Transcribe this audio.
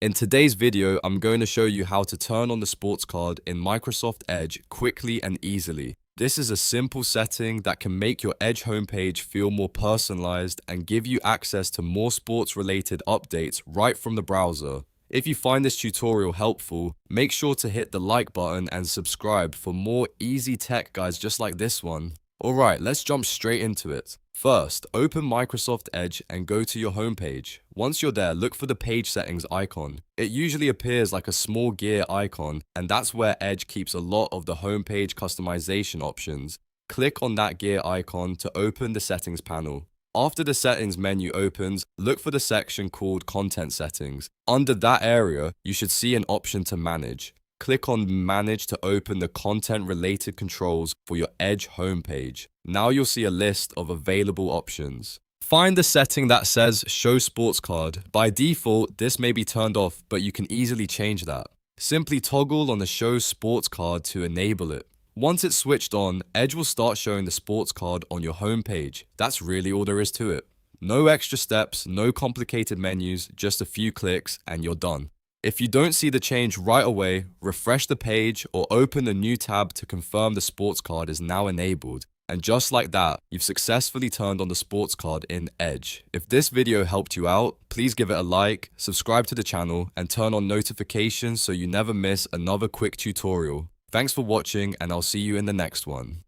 In today's video, I'm going to show you how to turn on the sports card in Microsoft Edge quickly and easily. This is a simple setting that can make your Edge homepage feel more personalized and give you access to more sports-related updates right from the browser. If you find this tutorial helpful, make sure to hit the like button and subscribe for more easy tech guides just like this one. Alright, let's jump straight into it. First, open Microsoft Edge and go to your homepage. Once you're there, look for the page settings icon. It usually appears like a small gear icon, and that's where Edge keeps a lot of the homepage customization options. Click on that gear icon to open the settings panel. After the settings menu opens, look for the section called Content Settings. Under that area, you should see an option to manage. Click on Manage to open the content-related controls for your Edge homepage. Now you'll see a list of available options. Find the setting that says Show Sports Card. By default, this may be turned off, but you can easily change that. Simply toggle on the Show Sports Card to enable it. Once it's switched on, Edge will start showing the sports card on your homepage. That's really all there is to it. No extra steps, no complicated menus, just a few clicks, and you're done. If you don't see the change right away, refresh the page or open a new tab to confirm the sports card is now enabled. And just like that, you've successfully turned on the sports card in Edge. If this video helped you out, please give it a like, subscribe to the channel, and turn on notifications so you never miss another quick tutorial. Thanks for watching, and I'll see you in the next one.